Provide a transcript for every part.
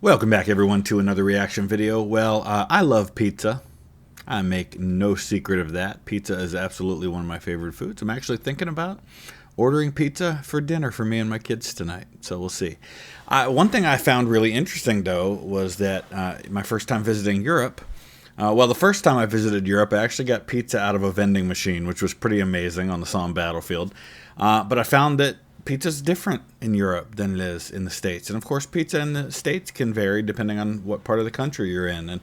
Welcome back everyone to another reaction video. Well, I love pizza. I make no secret of that. Pizza is absolutely one of my favorite foods. I'm actually thinking about ordering pizza for dinner for me and my kids tonight, so we'll see. One thing I found really interesting though was that my first time visiting Europe, the first time I visited Europe, I actually got pizza out of a vending machine, which was pretty amazing on the Somme battlefield. But I found that pizza's different in Europe than it is in the States. And of course, pizza in the States can vary depending on what part of the country you're in. And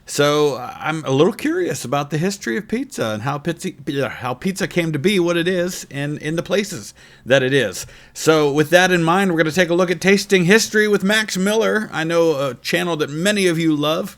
so I'm a little curious about the history of pizza and how pizza came to be what it is in the places that it is. So with that in mind, we're going to take a look at Tasting History with Max Miller. I know a channel that many of you love,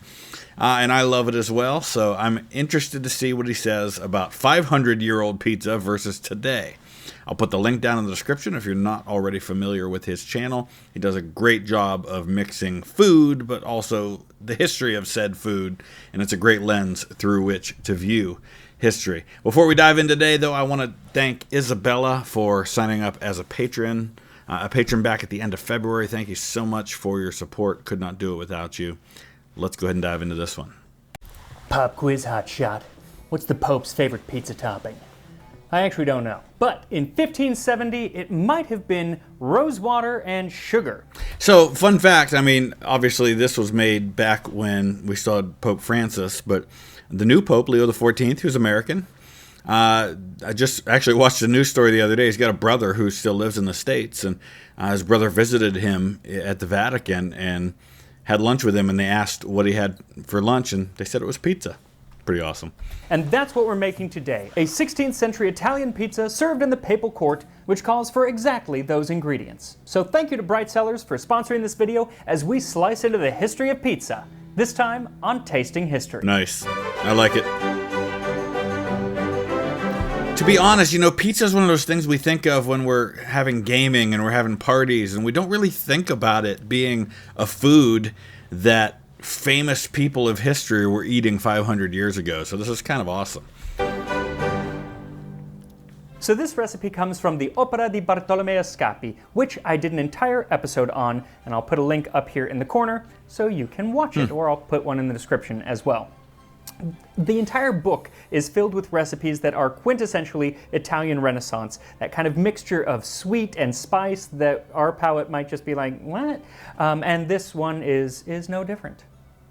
and I love it as well. So I'm interested to see what he says about 500-year-old pizza versus today. I'll put the link down in the description if you're not already familiar with his channel. He does a great job of mixing food, but also the history of said food, and it's a great lens through which to view history. Before we dive in today, though, I want to thank Isabella for signing up as a patron back at the end of February. Thank you so much for your support. Could not do it without you. Let's go ahead and dive into this one. Pop quiz hotshot. What's the Pope's favorite pizza topping? I actually don't know. But in 1570, it might have been rosewater and sugar. So, fun fact, I mean, obviously this was made back when we still had Pope Francis, but the new Pope, Leo XIV, who's American, I just actually watched a news story the other day. He's got a brother who still lives in the States, and his brother visited him at the Vatican and had lunch with him, and they asked what he had for lunch, and they said it was pizza. Pretty awesome. And that's what we're making today. A 16th century Italian pizza served in the papal court, which calls for exactly those ingredients. So thank you to Bright Cellars for sponsoring this video as we slice into the history of pizza, this time on Tasting History. Nice. I like it. To be honest, you know, pizza is one of those things we think of when we're having gaming and we're having parties, and we don't really think about it being a food that famous people of history were eating 500 years ago. So this is kind of awesome. So this recipe comes from the Opera di Bartolomeo Scappi, which I did an entire episode on, and I'll put a link up here in the corner so you can watch it, or I'll put one in the description as well. The entire book is filled with recipes that are quintessentially Italian Renaissance, that kind of mixture of sweet and spice that our palate might just be like, what? And this one is no different.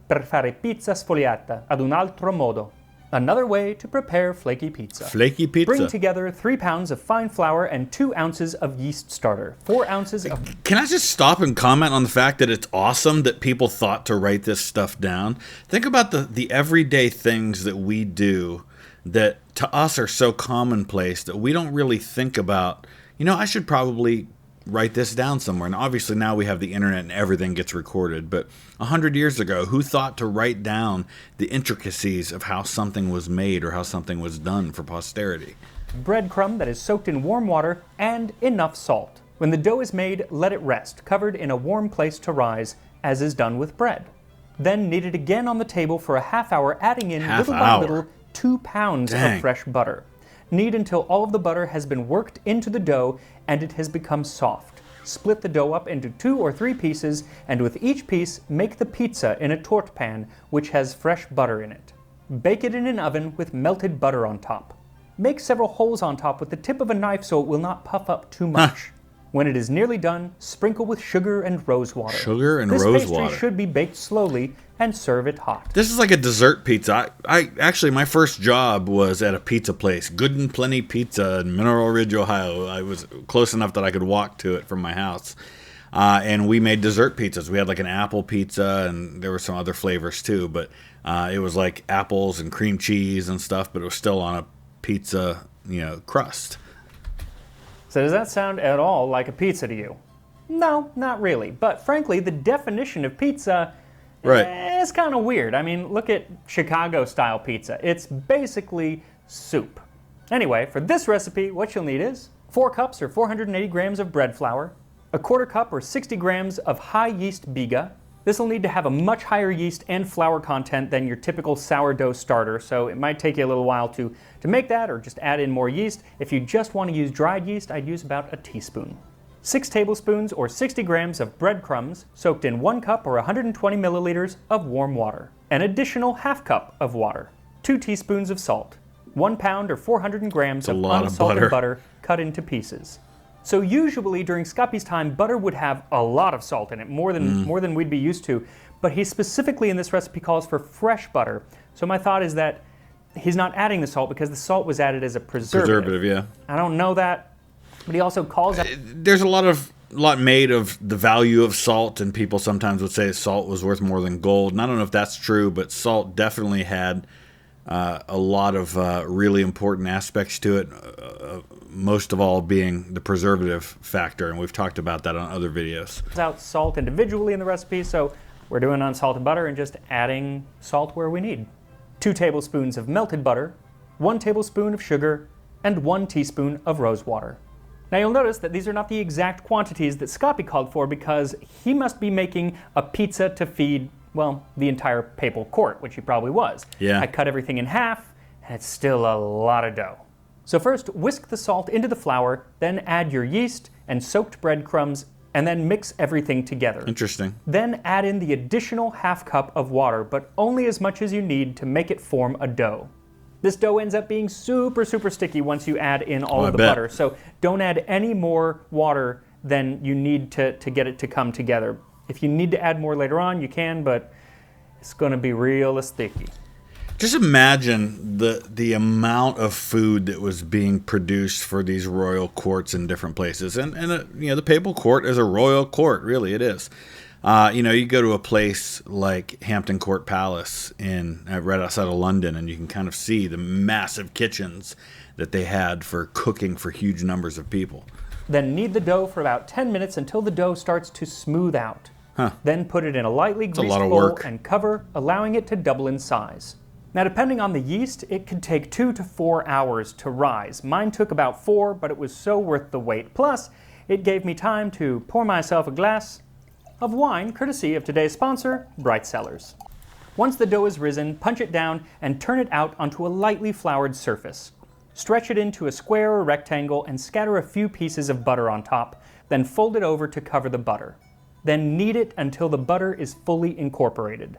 Per fare pizza sfogliata ad un altro modo. Another way to prepare flaky pizza. Flaky pizza. Bring together 3 pounds of fine flour and 2 ounces of yeast starter. 4 ounces of... Can I just stop and comment on the fact that it's awesome that people thought to write this stuff down? Think about the everyday things that we do that to us are so commonplace that we don't really think about, you know, I should probably write this down somewhere. And obviously now we have the internet and everything gets recorded, but 100 years ago, who thought to write down the intricacies of how something was made or how something was done for posterity? Breadcrumb that is soaked in warm water and enough salt. When the dough is made, let it rest, covered in a warm place to rise, as is done with bread. Then knead it again on the table for a half hour, adding in little by little 2 pounds of fresh butter. Knead until all of the butter has been worked into the dough and it has become soft. Split the dough up into 2 or 3 pieces, and with each piece, make the pizza in a torte pan which has fresh butter in it. Bake it in an oven with melted butter on top. Make several holes on top with the tip of a knife so it will not puff up too much. When it is nearly done, sprinkle with sugar and rose water. Sugar and rose water. This pastry should be baked slowly and serve it hot. This is like a dessert pizza. I actually, my first job was at a pizza place, Good and Plenty Pizza in Mineral Ridge, Ohio. I was close enough that I could walk to it from my house. And we made dessert pizzas. We had like an apple pizza, and there were some other flavors too. But it was like apples and cream cheese and stuff, but it was still on a pizza, you know, crust. So does that sound at all like a pizza to you? No, not really. But frankly, the definition of pizza is kind of weird. I mean, look at Chicago-style pizza. It's basically soup. Anyway, for this recipe, what you'll need is 4 cups or 480 grams of bread flour, a 1/4 cup or 60 grams of high-yeast biga. This will need to have a much higher yeast and flour content than your typical sourdough starter, so it might take you a little while to make that or just add in more yeast. If you just want to use dried yeast, I'd use about a teaspoon. 6 tablespoons or 60 grams of breadcrumbs soaked in 1 cup or 120 milliliters of warm water. An additional half cup of water. 2 teaspoons of salt. 1 pound or 400 grams of unsalted butter cut into pieces. So usually during Scappi's time, butter would have a lot of salt in it, more than we'd be used to. But he specifically in this recipe calls for fresh butter. So my thought is that he's not adding the salt because the salt was added as a preservative. Preservative, yeah. I don't know that, but he also calls out... There's a lot made of the value of salt, and people sometimes would say salt was worth more than gold. And I don't know if that's true, but salt definitely had a lot of really important aspects to it, most of all being the preservative factor, and we've talked about that on other videos. Out salt individually in the recipe, so we're doing unsalted butter and just adding salt where we need. 2 tablespoons of melted butter, 1 tablespoon of sugar, and 1 teaspoon of rose water. Now you'll notice that these are not the exact quantities that Scappi called for because he must be making a pizza to feed, well, the entire papal court, which he probably was. Yeah. I cut everything in half, and it's still a lot of dough. So first, whisk the salt into the flour, then add your yeast and soaked breadcrumbs, and then mix everything together. Interesting. Then add in the additional half cup of water, but only as much as you need to make it form a dough. This dough ends up being super, super sticky once you add in all of the butter, so don't add any more water than you need to get it to come together. If you need to add more later on, you can, but it's going to be real sticky. Just imagine the amount of food that was being produced for these royal courts in different places, and the papal court is a royal court, really it is. You go to a place like Hampton Court Palace right outside of London, and you can kind of see the massive kitchens that they had for cooking for huge numbers of people. Then knead the dough for about 10 minutes until the dough starts to smooth out. Then put it in a lightly greased bowl and cover, allowing it to double in size. Now, depending on the yeast, it could take 2 to 4 hours to rise. Mine took about 4, but it was so worth the wait. Plus, it gave me time to pour myself a glass of wine, courtesy of today's sponsor, Bright Cellars. Once the dough is risen, punch it down and turn it out onto a lightly floured surface. Stretch it into a square or rectangle and scatter a few pieces of butter on top, then fold it over to cover the butter. Then knead it until the butter is fully incorporated.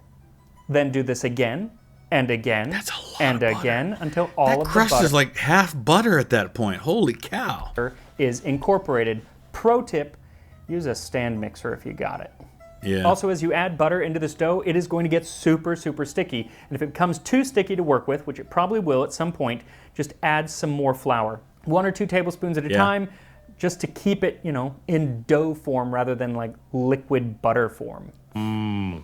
Then do this again, and again, and again, until all of the butter... That crust is like half butter at that point. Holy cow. ...is incorporated. Pro tip, use a stand mixer if you got it. Yeah. Also, as you add butter into this dough, it is going to get super, super sticky. And if it becomes too sticky to work with, which it probably will at some point, just add some more flour. 1 or 2 tablespoons at a time, just to keep it, in dough form rather than like liquid butter form.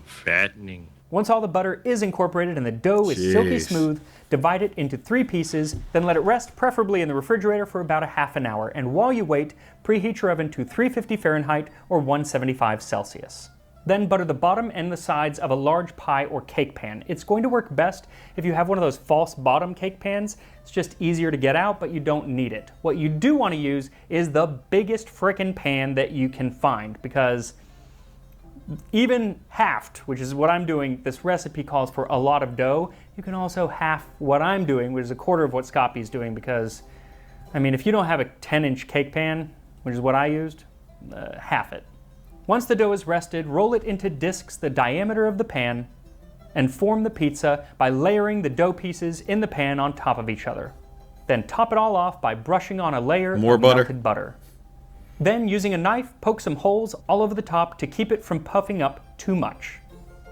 Fattening. Once all the butter is incorporated and the dough is silky smooth, divide it into 3 pieces, then let it rest, preferably in the refrigerator, for about a half an hour. And while you wait, preheat your oven to 350 Fahrenheit or 175 Celsius. Then butter the bottom and the sides of a large pie or cake pan. It's going to work best if you have one of those false bottom cake pans. It's just easier to get out, but you don't need it. What you do want to use is the biggest frickin' pan that you can find, because even halved, which is what I'm doing, this recipe calls for a lot of dough. You can also half what I'm doing, which is a quarter of what Scappi's doing, because, if you don't have a 10-inch cake pan, which is what I used, half it. Once the dough is rested, roll it into discs the diameter of the pan and form the pizza by layering the dough pieces in the pan on top of each other. Then top it all off by brushing on a layer of melted butter. Then, using a knife, poke some holes all over the top to keep it from puffing up too much.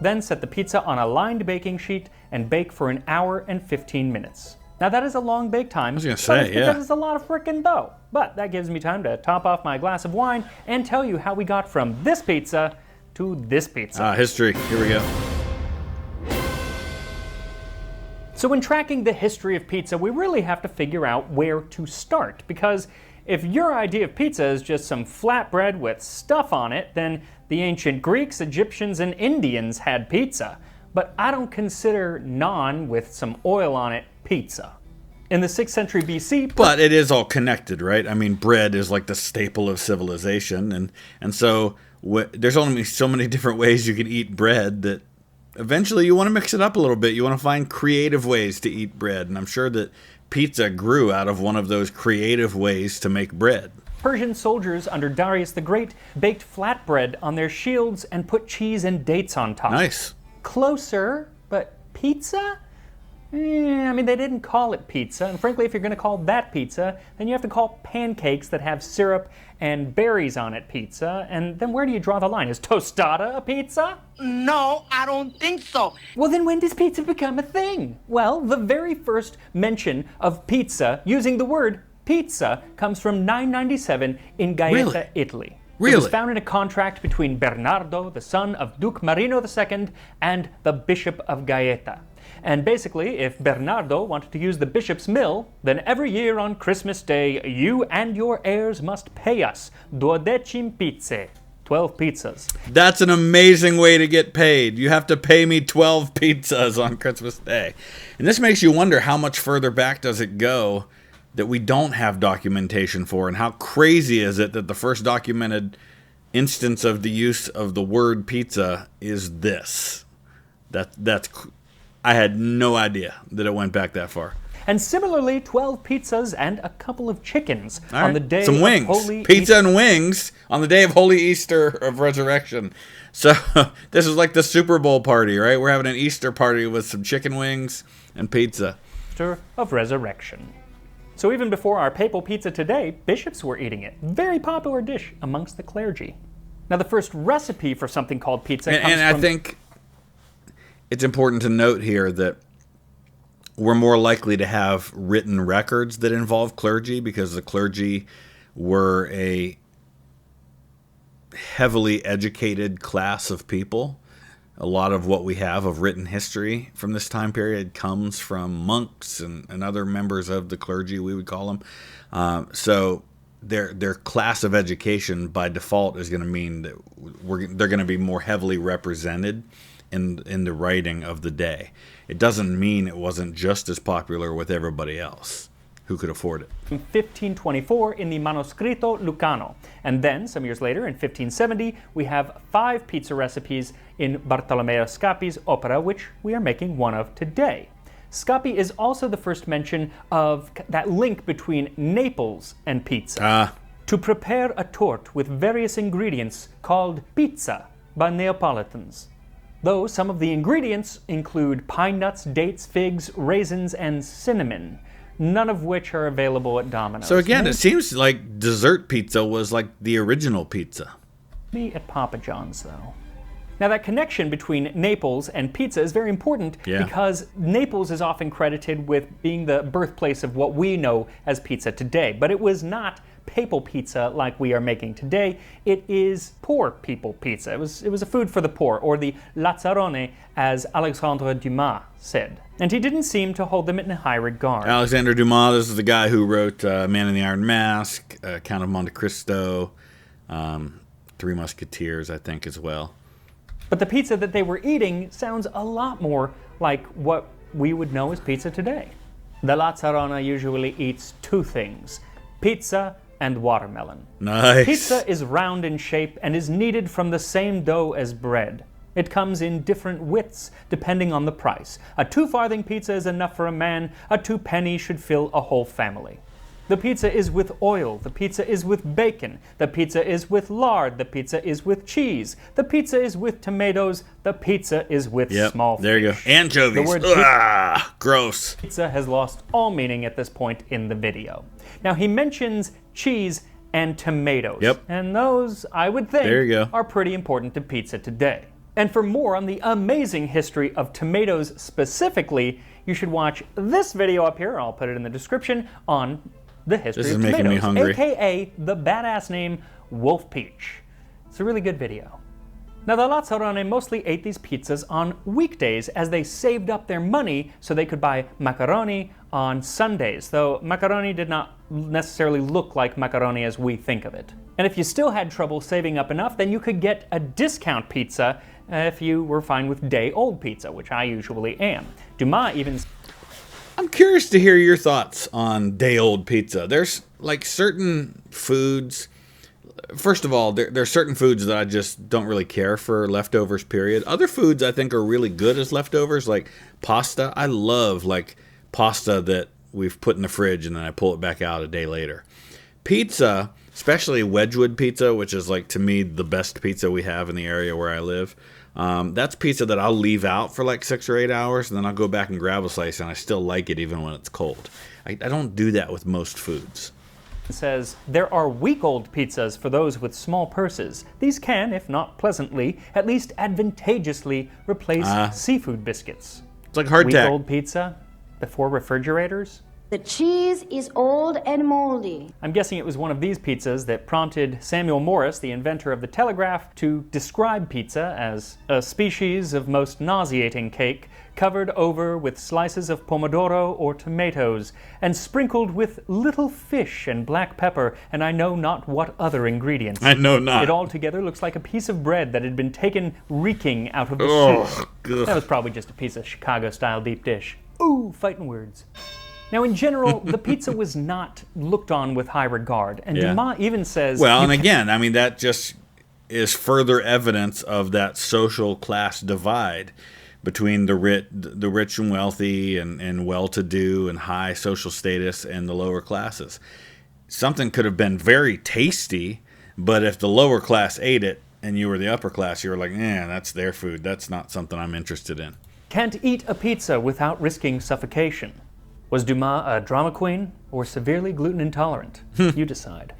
Then set the pizza on a lined baking sheet and bake for 1 hour and 15 minutes. Now that is a long bake time, I was gonna say, because it's a lot of frickin' dough. But that gives me time to top off my glass of wine and tell you how we got from this pizza to this pizza. History. Here we go. So when tracking the history of pizza, we really have to figure out where to start, because if your idea of pizza is just some flatbread with stuff on it, then the ancient Greeks, Egyptians, and Indians had pizza. But I don't consider naan with some oil on it pizza. In the 6th century BC... But it is all connected, right? Bread is like the staple of civilization, and so there's only so many different ways you can eat bread that eventually you want to mix it up a little bit. You want to find creative ways to eat bread, and I'm sure that pizza grew out of one of those creative ways to make bread. Persian soldiers under Darius the Great baked flatbread on their shields and put cheese and dates on top. Nice. Closer, but pizza? I mean, they didn't call it pizza, and frankly, if you're going to call that pizza, then you have to call pancakes that have syrup and berries on it pizza, and then where do you draw the line? Is tostada a pizza? No, I don't think so. Well, then when does pizza become a thing? Well, the very first mention of pizza using the word pizza comes from 997 in Gaeta, Really? Italy. Really? It was found in a contract between Bernardo, the son of Duke Marino II, and the Bishop of Gaeta. And basically, if Bernardo wanted to use the bishop's mill, then every year on Christmas Day, you and your heirs must pay us 12 pizze, 12 pizzas. That's an amazing way to get paid. You have to pay me 12 pizzas on Christmas Day. And this makes you wonder, how much further back does it go that we don't have documentation for? And how crazy is it that the first documented instance of the use of the word pizza is this? That's I had no idea that it went back that far. And similarly, 12 pizzas and a couple of chickens All on right. the day Some wings. of Holy Pizza Easter. and wings on the day of Holy Easter of Resurrection. So this is like the Super Bowl party, right? We're having an Easter party with some chicken wings and pizza. Of Resurrection. So even before our papal pizza today, bishops were eating it. Very popular dish amongst the clergy. Now the first recipe for something called pizza comes And I from... think it's important to note here that we're more likely to have written records that involve clergy, because the clergy were a heavily educated class of people. A lot of what we have of written history from this time period comes from monks and other members of the clergy, we would call them. So their class of education by default is going to mean that they're going to be more heavily represented in the writing of the day. It doesn't mean it wasn't just as popular with everybody else who could afford it. In 1524 in the Manoscritto Lucano. And then, some years later, in 1570, we have 5 pizza recipes in Bartolomeo Scapi's opera, which we are making one of today. Scapi is also the first mention of that link between Naples and pizza. To prepare a torte with various ingredients called pizza by Neapolitans. Though some of the ingredients include pine nuts, dates, figs, raisins, and cinnamon, none of which are available at Domino's. So again, it seems like dessert pizza was like the original pizza. Maybe at Papa John's, though. Now, that connection between Naples and pizza is very important because Naples is often credited with being the birthplace of what we know as pizza today. But it was not papal pizza like we are making today. It is poor people pizza. It was a food for the poor, or the lazzarone, as Alexandre Dumas said. And he didn't seem to hold them in high regard. Alexander Dumas, this is the guy who wrote Man in the Iron Mask, Count of Monte Cristo, Three Musketeers, I think, as well. But the pizza that they were eating sounds a lot more like what we would know as pizza today. The lazzarone usually eats 2 things: pizza and watermelon. Nice. Pizza is round in shape and is kneaded from the same dough as bread. It comes in different widths depending on the price. A 2-farthing pizza is enough for a man. A 2-penny should fill a whole family. The pizza is with oil. The pizza is with bacon. The pizza is with lard. The pizza is with cheese. The pizza is with tomatoes. The pizza is with small fish. There you go. Anchovies. The word gross. pizza has lost all meaning at this point in the video. Now, he mentions cheese and tomatoes. Yep. And those, I would think, There you go. are pretty important to pizza today. And for more on the amazing history of tomatoes specifically, you should watch this video up here. I'll put it in the description on the history This is of making tomatoes, me hungry. aka the badass name Wolf Peach. It's a really good video. Now, the Lazzarone mostly ate these pizzas on weekdays as they saved up their money so they could buy macaroni on Sundays, though macaroni did not necessarily look like macaroni as we think of it. And if you still had trouble saving up enough, then you could get a discount pizza if you were fine with day-old pizza, which I usually am. Dumas even... I'm curious to hear your thoughts on day-old pizza. There's like certain foods. First of all, there's certain foods that I just don't really care for leftovers, period. Other foods I think are really good as leftovers, like pasta. I love like pasta that we've put in the fridge and then I pull it back out a day later. Pizza, especially Wedgwood pizza, which is like to me the best pizza we have in the area where I live. That's pizza that I'll leave out for like 6 or 8 hours, and then I'll go back and grab a slice, and I still like it even when it's cold. I don't do that with most foods. It says, there are week-old pizzas for those with small purses. These can, if not pleasantly, at least advantageously replace seafood biscuits. It's like hardtack. Week-old pizza before refrigerators? The cheese is old and moldy. I'm guessing it was one of these pizzas that prompted Samuel Morse, the inventor of the telegraph, to describe pizza as a species of most nauseating cake covered over with slices of pomodoro or tomatoes and sprinkled with little fish and black pepper and I know not what other ingredients. I know not. It all together looks like a piece of bread that had been taken reeking out of the soup. Ugh. That was probably just a piece of Chicago-style deep dish. Ooh, fighting words. Now, in general, the pizza was not looked on with high regard, and Dumas even says... Well, and again, I mean, that just is further evidence of that social class divide between the rich and wealthy and well-to-do and high social status and the lower classes. Something could have been very tasty, but if the lower class ate it and you were the upper class, you were like, that's their food. That's not something I'm interested in. Can't eat a pizza without risking suffocation. Was Dumas a drama queen or severely gluten intolerant? You decide.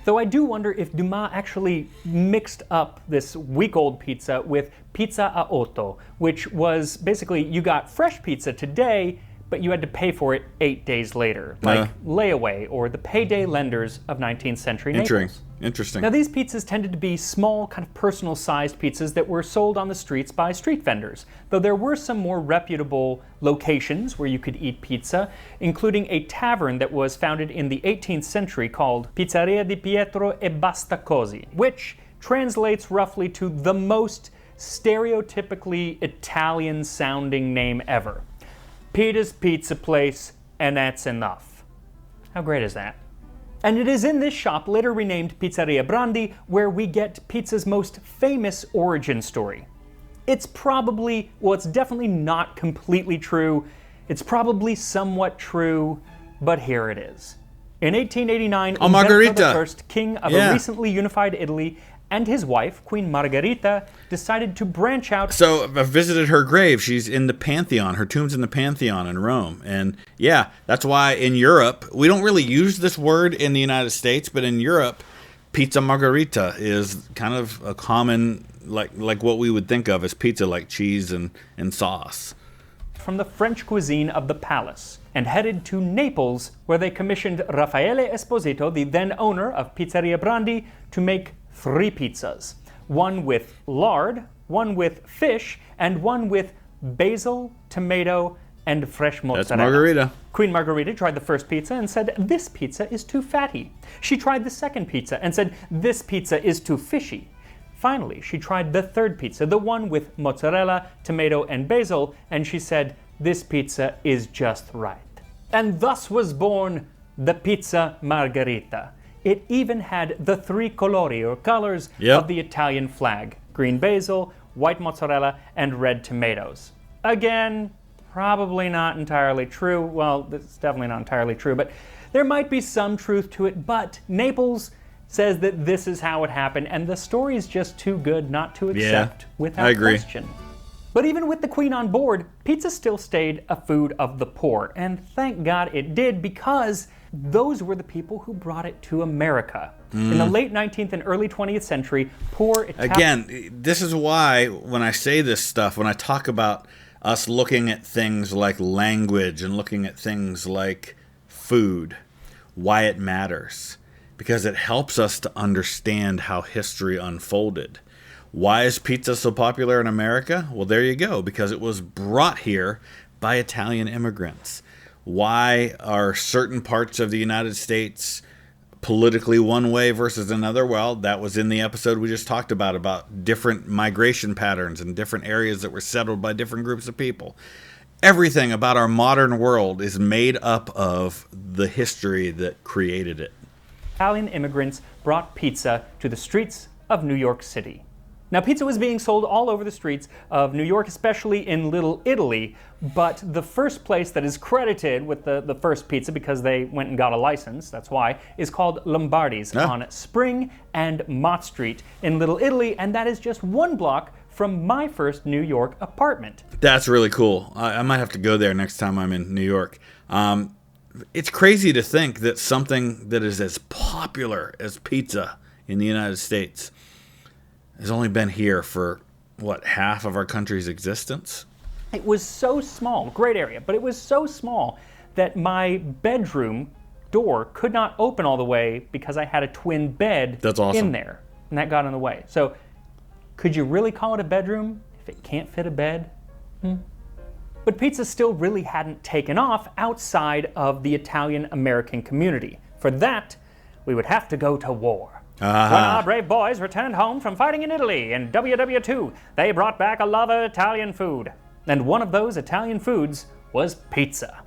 Though I do wonder if Dumas actually mixed up this week-old pizza with pizza a otto, which was basically you got fresh pizza today, but you had to pay for it 8 days later, like layaway or the payday lenders of 19th century Naples. Interesting. Now, these pizzas tended to be small, kind of personal-sized pizzas that were sold on the streets by street vendors, though there were some more reputable locations where you could eat pizza, including a tavern that was founded in the 18th century called Pizzeria di Pietro e Basta Così, which translates roughly to the most stereotypically Italian-sounding name ever. Peter's Pizza Place, and that's enough. How great is that? And it is in this shop, later renamed Pizzeria Brandi, where we get pizza's most famous origin story. It's probably, well, it's definitely not completely true. It's probably somewhat true, but here it is. In 1889, Margherita, Umberto I, king of a recently unified Italy, and his wife, Queen Margherita, decided to branch out. So I visited her grave. She's in the Pantheon. Her tomb's in the Pantheon in Rome. And yeah, that's why in Europe, we don't really use this word in the United States, but in Europe, pizza margherita is kind of a common, like what we would think of as pizza, like cheese and sauce. From the French cuisine of the palace and headed to Naples, where they commissioned Raffaele Esposito, the then owner of Pizzeria Brandi, to make 3 pizzas. One with lard, one with fish, and one with basil, tomato, and fresh mozzarella. That's Margherita. Queen Margherita tried the first pizza and said, this pizza is too fatty. She tried the second pizza and said, this pizza is too fishy. Finally, she tried the third pizza, the one with mozzarella, tomato, and basil, and she said, this pizza is just right. And thus was born the Pizza Margherita. It even had the 3 colori, or colors, of the Italian flag. Green basil, white mozzarella, and red tomatoes. Again, probably not entirely true. Well, it's definitely not entirely true, but there might be some truth to it. But Naples says that this is how it happened, and the story is just too good not to accept without question. But even with the Queen on board, pizza still stayed a food of the poor. And thank God it did, because those were the people who brought it to America. In the late 19th and early 20th century, poor Italian... Again, this is why when I say this stuff, when I talk about us looking at things like language and looking at things like food, why it matters. Because it helps us to understand how history unfolded. Why is pizza so popular in America? Well, there you go, because it was brought here by Italian immigrants. Why are certain parts of the United States politically one way versus another? Well, that was in the episode we just talked about different migration patterns and different areas that were settled by different groups of people. Everything about our modern world is made up of the history that created it. Italian immigrants brought pizza to the streets of New York City. Now, pizza was being sold all over the streets of New York, especially in Little Italy, but the first place that is credited with the first pizza, because they went and got a license, that's why, is called Lombardi's on Spring and Mott Street in Little Italy, and that is just 1 block from my first New York apartment. That's really cool. I might have to go there next time I'm in New York. It's crazy to think that something that is as popular as pizza in the United States has only been here for, what, half of our country's existence? It was so small, great area, but it was so small that my bedroom door could not open all the way because I had a twin bed That's awesome. in there, and that got in the way. So, could you really call it a bedroom if it can't fit a bed? But pizza still really hadn't taken off outside of the Italian-American community. For that, we would have to go to war. When our brave boys returned home from fighting in Italy in WW2, they brought back a love of Italian food. And one of those Italian foods was pizza.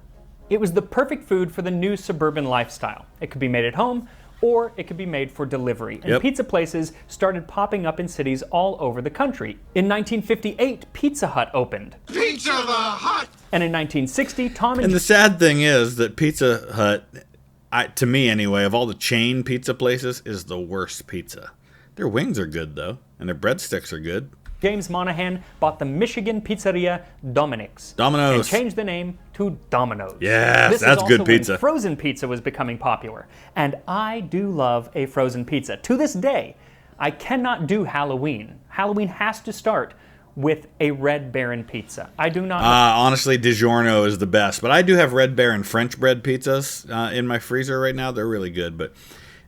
It was the perfect food for the new suburban lifestyle. It could be made at home, or it could be made for delivery. And pizza places started popping up in cities all over the country. In 1958, Pizza Hut opened. Pizza the Hut! And in 1960, Tom And the sad thing is that Pizza Hut, to me anyway, of all the chain pizza places, is the worst pizza. Their wings are good, though, and their breadsticks are good. James Monahan bought the Michigan pizzeria Dominick's and changed the name to Domino's. Yes, that's good pizza. When frozen pizza was becoming popular, and I do love a frozen pizza. To this day, I cannot do Halloween. Halloween has to start with a Red Baron pizza. I do not. Honestly, DiGiorno is the best, but I do have Red Baron French bread pizzas in my freezer right now. They're really good, but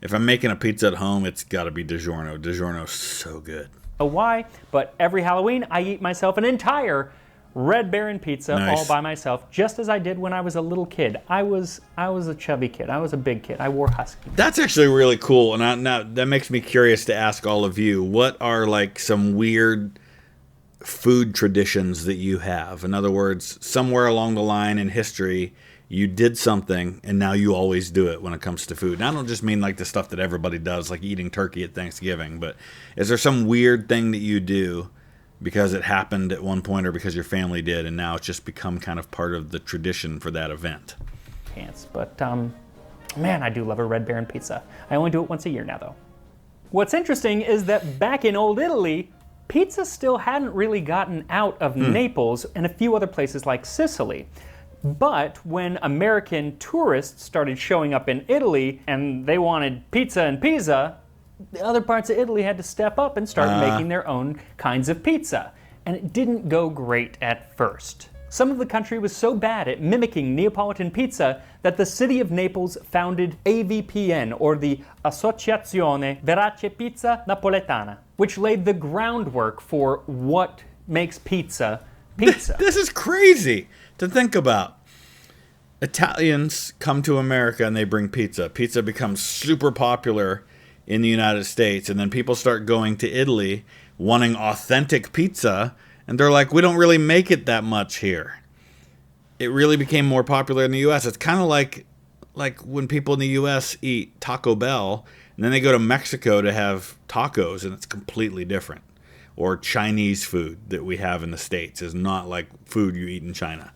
if I'm making a pizza at home, it's got to be DiGiorno. DiGiorno's so good. Why? But every Halloween, I eat myself an entire Red Baron pizza all by myself, just as I did when I was a little kid. I was a chubby kid. I was a big kid. I wore husky. That's actually really cool, and now that makes me curious to ask all of you, what are like some weird food traditions that you have? In other words, somewhere along the line in history, you did something and now you always do it when it comes to food. And I don't just mean like the stuff that everybody does, like eating turkey at Thanksgiving, but is there some weird thing that you do because it happened at one point or because your family did and now it's just become kind of part of the tradition for that event? But man, I do love a Red Baron pizza. I only do it once a year now, though. What's interesting is that back in Old Italy, pizza still hadn't really gotten out of Naples and a few other places like Sicily. But when American tourists started showing up in Italy and they wanted pizza and Pisa, the other parts of Italy had to step up and start making their own kinds of pizza. And it didn't go great at first. Some of the country was so bad at mimicking Neapolitan pizza that the city of Naples founded AVPN, or the Associazione Verace Pizza Napoletana, which laid the groundwork for what makes pizza pizza. This is crazy to think about. Italians come to America and they bring pizza. Pizza becomes super popular in the United States, and then people start going to Italy wanting authentic pizza, and they're like, we don't really make it that much here. It really became more popular in the U.S. It's kind of like when people in the U.S. eat Taco Bell, and then they go to Mexico to have tacos, and it's completely different. Or Chinese food that we have in the States is not like food you eat in China.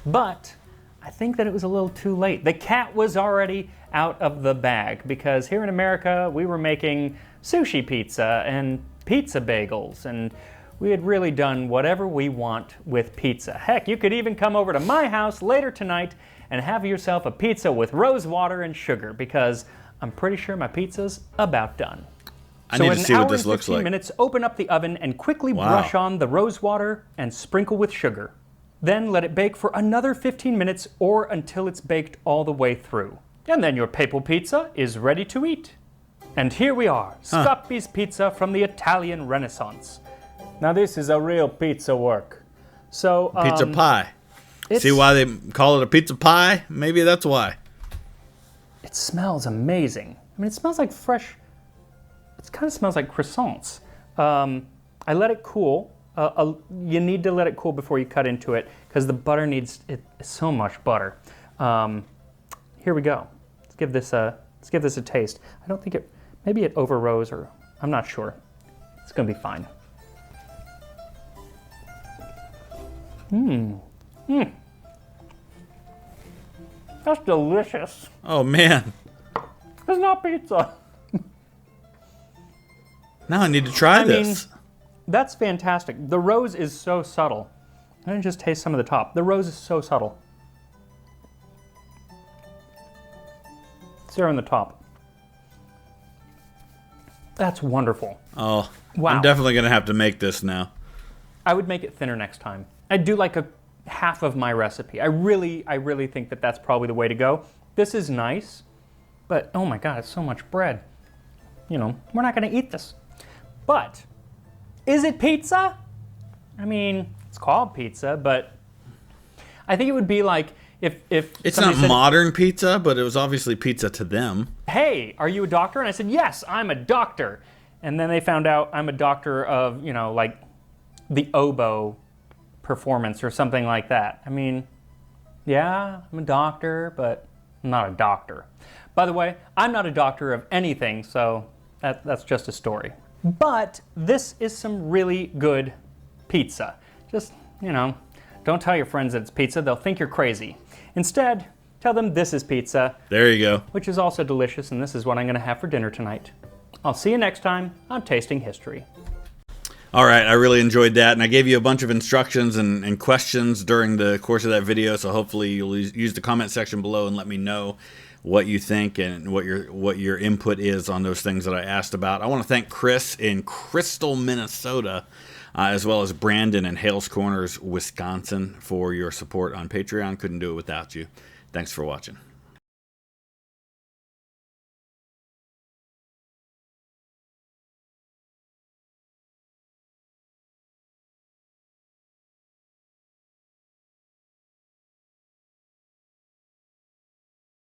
But I think that it was a little too late. The cat was already out of the bag, because here in America, we were making sushi pizza and pizza bagels, and we had really done whatever we want with pizza. Heck, you could even come over to my house later tonight and have yourself a pizza with rose water and sugar, because I'm pretty sure my pizza's about done. I need to see what this looks like. So in an hour and 15 minutes, open up the oven and quickly brush on the rose water and sprinkle with sugar. Then let it bake for another 15 minutes or until it's baked all the way through. And then your papal pizza is ready to eat. And here we are, Scappi's pizza from the Italian Renaissance. Now this is a real pizza work. So pizza pie. See why they call it a pizza pie? Maybe that's why. It smells amazing. I mean, it smells like fresh. It kind of smells like croissants. I let it cool. You need to let it cool before you cut into it, because the butter needs so much butter. Here we go. Let's give this a taste. I don't think maybe it overrose, or I'm not sure. It's gonna be fine. That's delicious. Oh, man. It's not pizza. Now I need to try I mean, this. that's fantastic. The rose is so subtle. Let me just taste some of the top. The rose is so subtle. Zero in the top. That's wonderful. Oh, Wow. I'm definitely going to have to make this now. I would make it thinner next time. I'd do like a half of my recipe. I really think that that's probably the way to go. This is nice, but oh my God, it's so much bread. You know, we're not going to eat this. But is it pizza? I mean, it's called pizza, but I think it would be like if It's somebody not said, modern pizza, but it was obviously pizza to them. hey, are you a doctor? And I said, yes, I'm a doctor. And then they found out I'm a doctor of, you know, like the oboe performance or something like that. I mean, yeah, I'm a doctor, but I'm not a doctor. By the way, I'm not a doctor of anything, so that's just a story. But this is some really good pizza. Just, you know, don't tell your friends that it's pizza. They'll think you're crazy. Instead, tell them this is pizza, There you go. which is also delicious, and this is what I'm going to have for dinner tonight. I'll see you next time on Tasting History. All right, I really enjoyed that, and I gave you a bunch of instructions and questions during the course of that video, so hopefully you'll use the comment section below and let me know what you think and what your input is on those things that I asked about. I want to thank Chris in Crystal, Minnesota, as well as Brandon in Hales Corners, Wisconsin, for your support on Patreon. Couldn't do it without you. Thanks for watching.